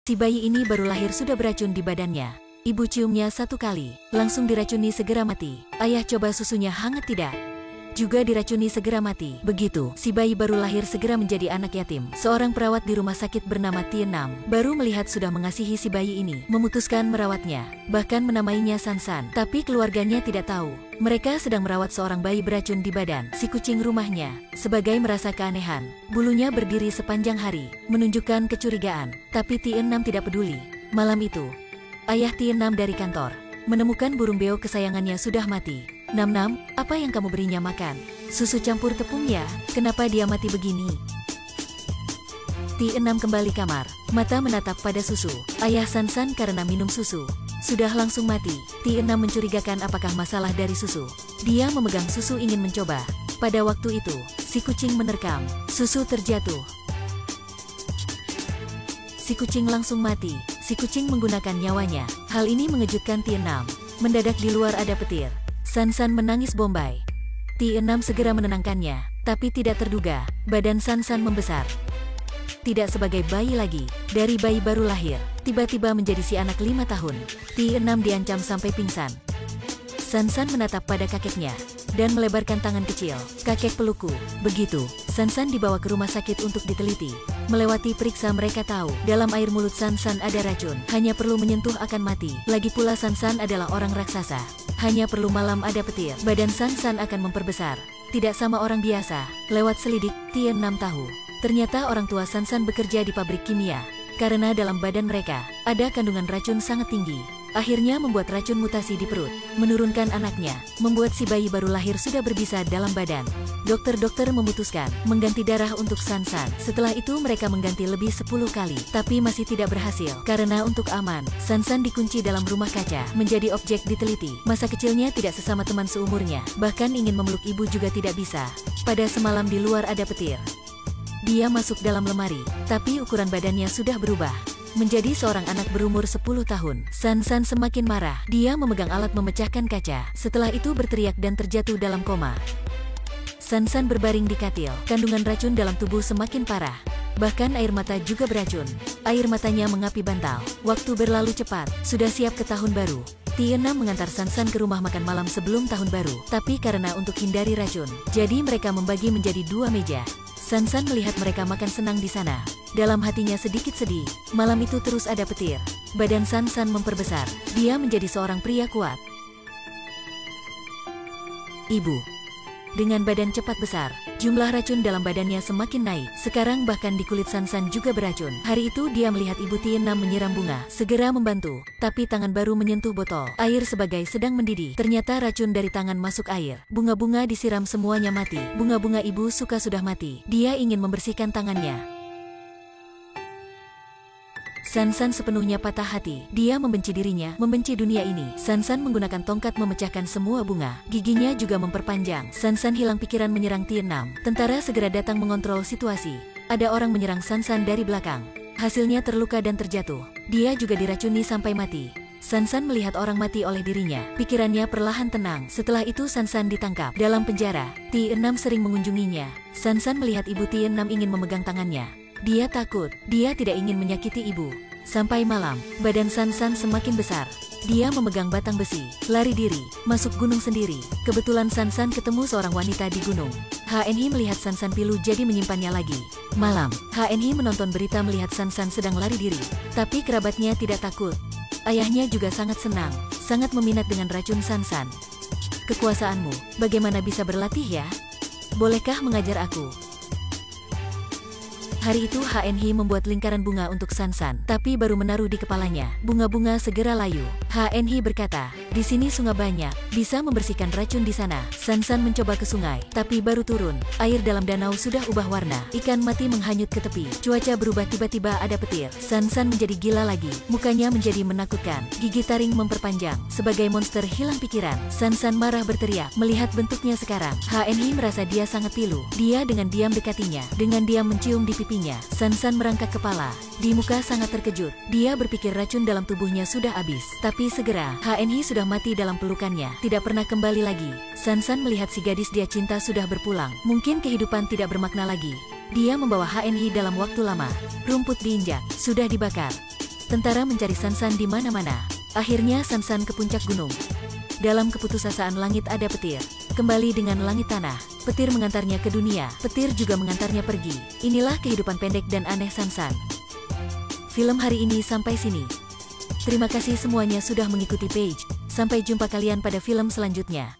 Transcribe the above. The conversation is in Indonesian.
Si bayi ini baru lahir sudah beracun di badannya. Ibu ciumnya 1 kali, langsung diracuni segera mati. Ayah coba susunya hangat tidak? Juga diracuni segera mati. Begitu, si bayi baru lahir segera menjadi anak yatim. Seorang perawat di rumah sakit bernama Tienam baru melihat sudah mengasihi si bayi ini, memutuskan merawatnya, bahkan menamainya Sansan. Tapi keluarganya tidak tahu, mereka sedang merawat seorang bayi beracun di badan si kucing rumahnya. Sebagai merasa keanehan, bulunya berdiri sepanjang hari, menunjukkan kecurigaan. Tapi Tienam tidak peduli. Malam itu, ayah Tienam dari kantor menemukan burung beo kesayangannya sudah mati. Nam, apa yang kamu berinya makan? Susu campur tepung ya? Kenapa dia mati begini? Tienam kembali kamar, mata menatap pada susu. Ayah Sansan karena minum susu sudah langsung mati. Tienam mencurigakan apakah masalah dari susu. Dia memegang susu ingin mencoba. Pada waktu itu, si kucing menerkam. Susu terjatuh. Si kucing langsung mati. Si kucing menggunakan nyawanya. Hal ini mengejutkan Tienam. Mendadak di luar ada petir. Sansan menangis bombay. Tienam segera menenangkannya, tapi tidak terduga, badan Sansan membesar. Tidak sebagai bayi lagi, dari bayi baru lahir, tiba-tiba menjadi si anak 5 tahun. Tienam diancam sampai pingsan. Sansan menatap pada kakeknya, dan melebarkan tangan kecil. Kakek pelukku. Begitu, Sansan dibawa ke rumah sakit untuk diteliti. Melewati periksa mereka tahu, dalam air mulut Sansan ada racun. Hanya perlu menyentuh akan mati. Lagi pula Sansan adalah orang raksasa. Hanya perlu malam ada petir, badan Sansan akan memperbesar. Tidak sama orang biasa. Lewat selidik, Tienam tahu. Ternyata orang tua Sansan bekerja di pabrik kimia. Karena dalam badan mereka, ada kandungan racun sangat tinggi. Akhirnya membuat racun mutasi di perut, menurunkan anaknya, membuat si bayi baru lahir sudah berbisa dalam badan. Dokter-dokter memutuskan mengganti darah untuk Sansan. Setelah itu mereka mengganti lebih 10 kali, tapi masih tidak berhasil. Karena untuk aman, Sansan dikunci dalam rumah kaca, menjadi objek diteliti. Masa kecilnya tidak sesama teman seumurnya, bahkan ingin memeluk ibu juga tidak bisa. Pada semalam di luar ada petir. Dia masuk dalam lemari, tapi ukuran badannya sudah berubah. Menjadi seorang anak berumur 10 tahun, Sansan semakin marah. Dia memegang alat memecahkan kaca. Setelah itu berteriak dan terjatuh dalam koma. Sansan berbaring di katil. Kandungan racun dalam tubuh semakin parah. Bahkan air mata juga beracun. Air matanya mengapi bantal. Waktu berlalu cepat. Sudah siap ke tahun baru. Tienam mengantar Sansan ke rumah makan malam sebelum tahun baru. Tapi karena untuk hindari racun, jadi mereka membagi menjadi 2 meja. Sansan melihat mereka makan senang di sana. Dalam hatinya sedikit sedih. Malam itu terus ada petir. Badan Sansan memperbesar. Dia menjadi seorang pria kuat. Ibu. Dengan badan cepat besar, jumlah racun dalam badannya semakin naik. Sekarang bahkan di kulit Sansan juga beracun. Hari itu dia melihat ibu Tienam menyiram bunga. Segera membantu. Tapi tangan baru menyentuh botol air sebagai sedang mendidih. Ternyata racun dari tangan masuk air. Bunga-bunga disiram semuanya mati. Bunga-bunga ibu suka sudah mati. Dia ingin membersihkan tangannya. Sansan sepenuhnya patah hati. Dia membenci dirinya, membenci dunia ini. Sansan menggunakan tongkat memecahkan semua bunga. Giginya juga memperpanjang. Sansan hilang pikiran menyerang Tienam. Tentara segera datang mengontrol situasi. Ada orang menyerang Sansan dari belakang. Hasilnya terluka dan terjatuh. Dia juga diracuni sampai mati. Sansan melihat orang mati oleh dirinya. Pikirannya perlahan tenang. Setelah itu Sansan ditangkap. Dalam penjara, Tienam sering mengunjunginya. Sansan melihat ibu Tienam ingin memegang tangannya. Dia takut, dia tidak ingin menyakiti ibu. Sampai malam, badan Sansan semakin besar. Dia memegang batang besi, lari diri, masuk gunung sendiri. Kebetulan Sansan ketemu seorang wanita di gunung. HNI melihat Sansan pilu jadi menyimpannya lagi. Malam, HNI menonton berita melihat Sansan sedang lari diri. Tapi kerabatnya tidak takut. Ayahnya juga sangat senang, sangat meminat dengan racun Sansan. Kekuasaanmu, bagaimana bisa berlatih ya? Bolehkah mengajar aku? Hari itu HNI membuat lingkaran bunga untuk Sansan, tapi baru menaruh di kepalanya. Bunga-bunga segera layu. HNI berkata, di sini sungai banyak, bisa membersihkan racun di sana. Sansan mencoba ke sungai, tapi baru turun. Air dalam danau sudah ubah warna. Ikan mati menghanyut ke tepi. Cuaca berubah tiba-tiba ada petir. Sansan menjadi gila lagi. Mukanya menjadi menakutkan. Gigi taring memperpanjang. Sebagai monster hilang pikiran, Sansan marah berteriak. Melihat bentuknya sekarang, HNI merasa dia sangat pilu. Dia dengan diam dekatinya. Dengan diam mencium di pipinya. Sansan merangkak kepala. Di muka sangat terkejut. Dia berpikir racun dalam tubuhnya sudah habis. Tapi segera, HNI sudah mati dalam pelukannya. Tidak pernah kembali lagi. Sansan melihat si gadis dia cinta sudah berpulang. Mungkin kehidupan tidak bermakna lagi. Dia membawa HNI dalam waktu lama. Rumput diinjak, sudah dibakar. Tentara mencari Sansan di mana-mana. Akhirnya Sansan ke puncak gunung. Dalam keputusasaan langit ada petir. Kembali dengan langit tanah. Petir mengantarnya ke dunia. Petir juga mengantarnya pergi. Inilah kehidupan pendek dan aneh Sansan. Film hari ini sampai sini. Terima kasih semuanya sudah mengikuti Page. Sampai jumpa kalian pada film selanjutnya.